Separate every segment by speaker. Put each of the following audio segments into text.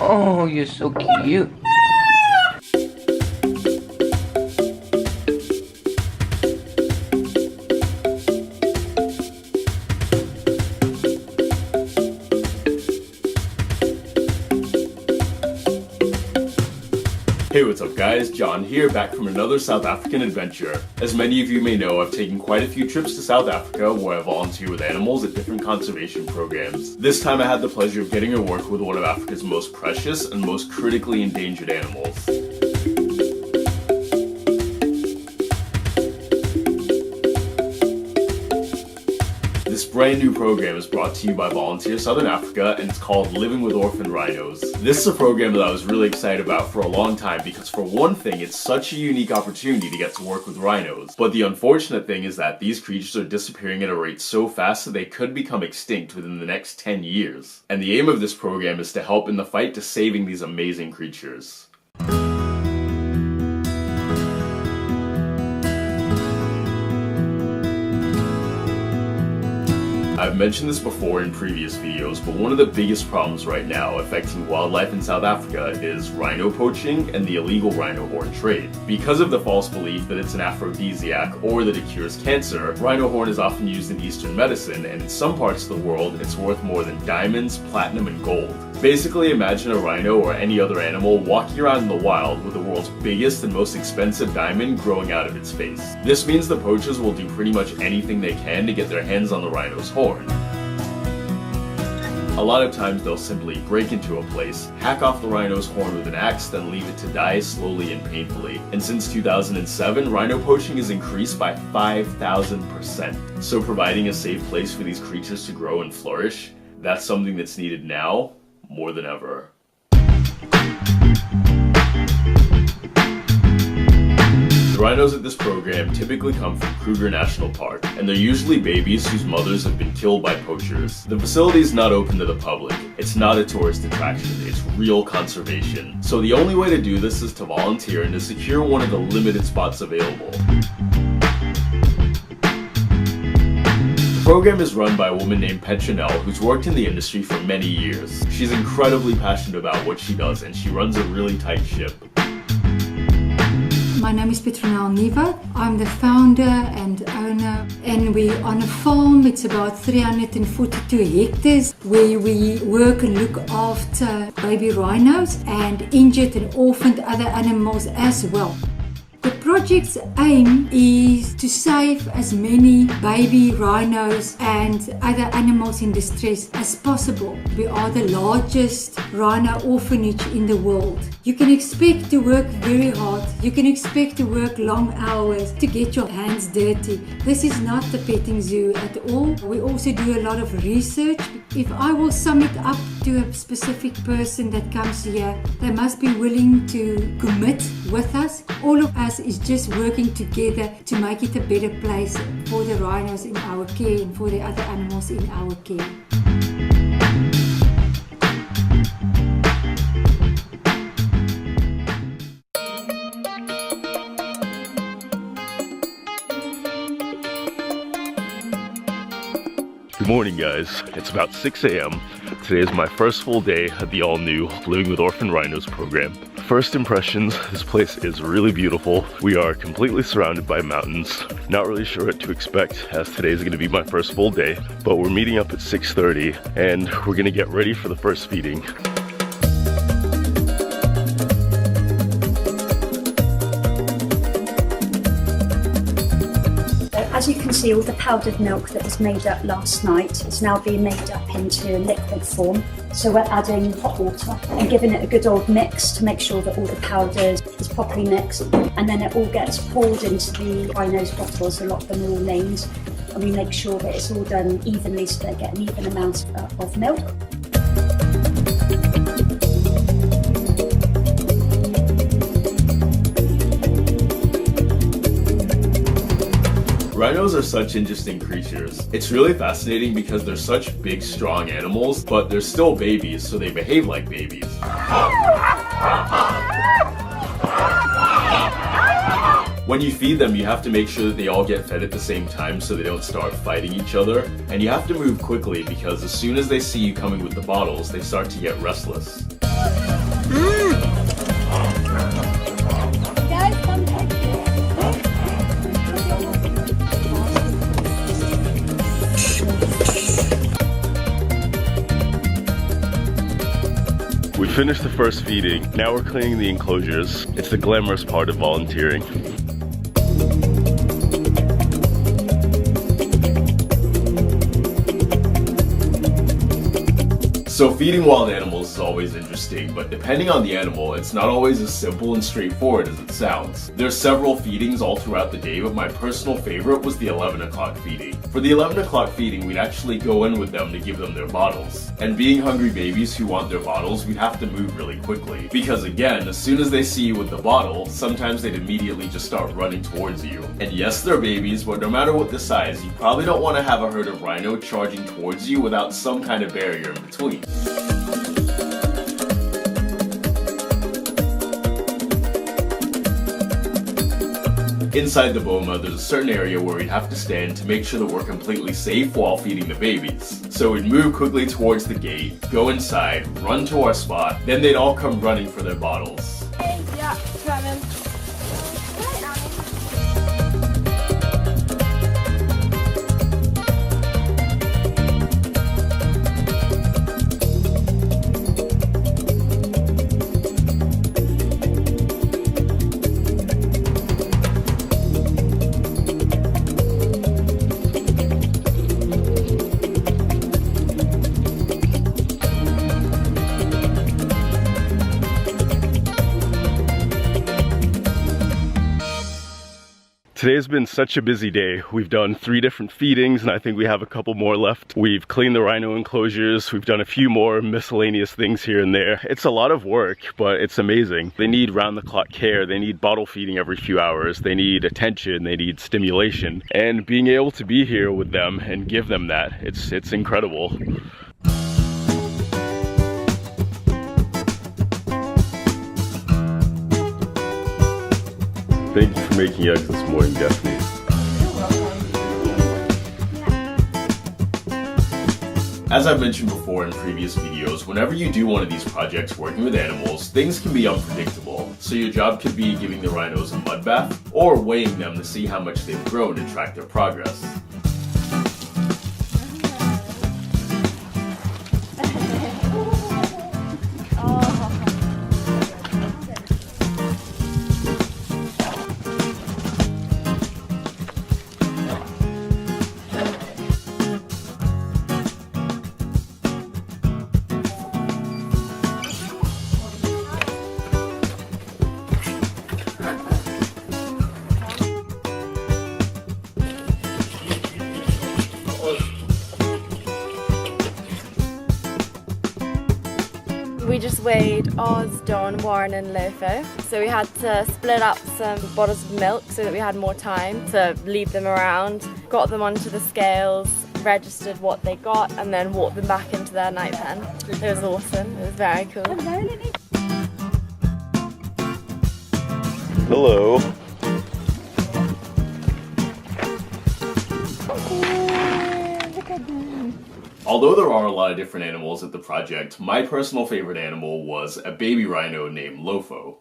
Speaker 1: Oh, you're so cute.
Speaker 2: Hey, what's up guys? John here, back from another South African adventure. As many of you may know, I've taken quite a few trips to South Africa where I volunteer with animals at different conservation programs. This time I had the pleasure of getting to work with one of Africa's most precious and most critically endangered animals. This brand new program is brought to you by Volunteer Southern Africa, and it's called Living with Orphan Rhinos. This is a program that I was really excited about for a long time because for one thing, it's such a unique opportunity to get to work with rhinos. But the unfortunate thing is that these creatures are disappearing at a rate so fast that they could become extinct within the next 10 years. And the aim of this program is to help in the fight to saving these amazing creatures. I've mentioned this before in previous videos, but one of the biggest problems right now affecting wildlife in South Africa is rhino poaching and the illegal rhino horn trade. Because of the false belief that it's an aphrodisiac or that it cures cancer, rhino horn is often used in Eastern medicine, and in some parts of the world it's worth more than diamonds, platinum, and gold. Basically, imagine a rhino or any other animal walking around in the wild with the world's biggest and most expensive diamond growing out of its face. This means the poachers will do pretty much anything they can to get their hands on the rhino's horn. A lot of times they'll simply break into a place, hack off the rhino's horn with an axe, then leave it to die slowly and painfully. And since 2007, rhino poaching has increased by 5,000%. So providing a safe place for these creatures to grow and flourish, that's something that's needed now more than ever. The rhinos at this program typically come from Kruger National Park, and they're usually babies whose mothers have been killed by poachers. The facility is not open to the public. It's not a tourist attraction. It's real conservation. So the only way to do this is to volunteer and to secure one of the limited spots available. The program is run by a woman named Petronelle who's worked in the industry for many years. She's incredibly passionate about what she does, and she runs a really tight ship.
Speaker 3: My name is Petronelle Niva. I'm the founder and owner, and we're on a farm. It's about 342 hectares where we work and look after baby rhinos and injured and orphaned other animals as well. The project's aim is to save as many baby rhinos and other animals in distress as possible. We are the largest rhino orphanage in the world. You can expect to work very hard. You can expect to work long hours to get your hands dirty. This is not the petting zoo at all. We also do a lot of research. If I will sum it up to a specific person that comes here, they must be willing to commit with us. All of us is just working together to make it a better place for the rhinos in our care and for the other animals in our care.
Speaker 2: Good morning guys, it's about 6 a.m. Today is my first full day at the all-new Living with Orphan Rhinos program. First impressions, this place is really beautiful. We are completely surrounded by mountains. Not really sure what to expect as today is going to be my first full day, but we're meeting up at 6:30 and we're going to get ready for the first feeding.
Speaker 4: As you can see, all the powdered milk that was made up last night is now being made up into liquid form. So we're adding hot water and giving it a good old mix to make sure that all the powder is properly mixed. And then it all gets poured into the rhinos bottles, a lot of them are all named. And we make sure that it's all done evenly so they get an even amount of milk.
Speaker 2: Rhinos are such interesting creatures. It's really fascinating because they're such big, strong animals, but they're still babies, so they behave like babies. When you feed them, you have to make sure that they all get fed at the same time so they don't start fighting each other. And you have to move quickly because as soon as they see you coming with the bottles, they start to get restless. We finished the first feeding. Now we're cleaning the enclosures. It's the glamorous part of volunteering. So feeding wild animals is always interesting, but depending on the animal, it's not always as simple and straightforward as it sounds. There's several feedings all throughout the day, but my personal favorite was the 11 o'clock feeding. For the 11 o'clock feeding, we'd actually go in with them to give them their bottles. And being hungry babies who want their bottles, we'd have to move really quickly. Because again, as soon as they see you with the bottle, sometimes they'd immediately just start running towards you. And yes, they're babies, but no matter what the size, you probably don't want to have a herd of rhino charging towards you without some kind of barrier in between. Inside the boma, there's a certain area where we'd have to stand to make sure that we're completely safe while feeding the babies. So we'd move quickly towards the gate, go inside, run to our spot, then they'd all come running for their bottles.
Speaker 5: Yeah, coming.
Speaker 2: Today's been such a busy day. We've done 3 different feedings and I think we have a couple more left. We've cleaned the rhino enclosures. We've done a few more miscellaneous things here and there. It's a lot of work, but it's amazing. They need round-the-clock care. They need bottle feeding every few hours. They need attention. They need stimulation. And being able to be here with them and give them that, it's incredible. Thank you for making eggs this morning, Daphne. As I've mentioned before in previous videos, whenever you do one of these projects working with animals, things can be unpredictable. So your job could be giving the rhinos a mud bath, or weighing them to see how much they've grown and track their progress.
Speaker 5: We just weighed Oz, Dawn, Warren and Lofo. So we had to split up some bottles of milk so that we had more time to leave them around. Got them onto the scales, registered what they got and then walked them back into their night pen. It was awesome, it was very cool.
Speaker 2: Hello. Although there are a lot of different animals at the project, my personal favorite animal was a baby rhino named Lofo.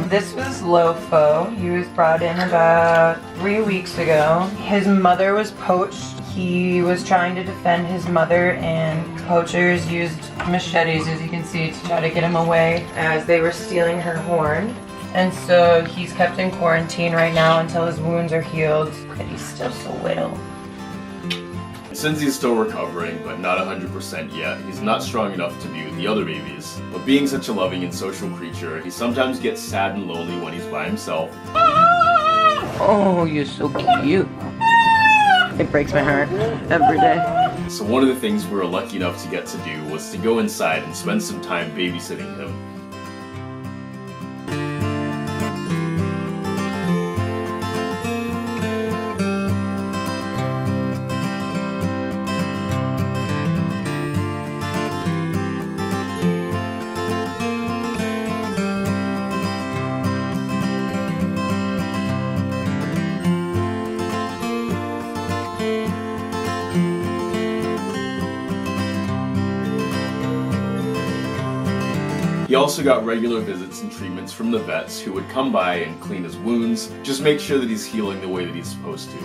Speaker 1: This was Lofo. He was brought in about 3 weeks ago. His mother was poached. He was trying to defend his mother and poachers used machetes, as you can see, to try to get him away as they were stealing her horn. And so he's kept in quarantine right now until his wounds are healed. But he's still so little.
Speaker 2: Since he's still recovering, but not 100% yet, he's not strong enough to be with the other babies. But being such a loving and social creature, he sometimes gets sad and lonely when he's by himself.
Speaker 1: Oh, you're so cute. It breaks my heart every day.
Speaker 2: So one of the things we were lucky enough to get to do was to go inside and spend some time babysitting him. also got regular visits and treatments from the vets who would come by and clean his wounds, just make sure that he's healing the way that he's supposed to.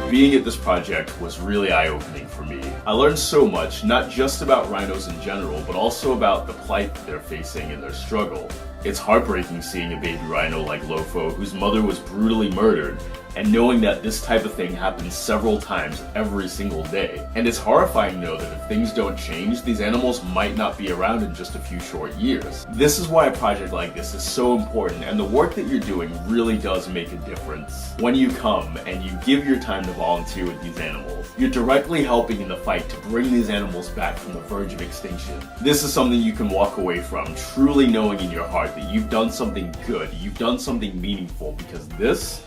Speaker 2: Being at this project was really eye-opening for me. I learned so much, not just about rhinos in general, but also about the plight that they're facing in their struggle. It's heartbreaking seeing a baby rhino like Lofo, whose mother was brutally murdered, and knowing that this type of thing happens several times every single day. And it's horrifying to know that if things don't change, these animals might not be around in just a few short years. This is why a project like this is so important, and the work that you're doing really does make a difference. When you come and you give your time to volunteer with these animals, you're directly helping in the fight to bring these animals back from the verge of extinction. This is something you can walk away from, truly knowing in your heart that you've done something good, you've done something meaningful, because this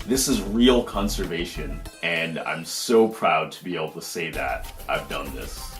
Speaker 2: is real conservation, and I'm so proud to be able to say that I've done this.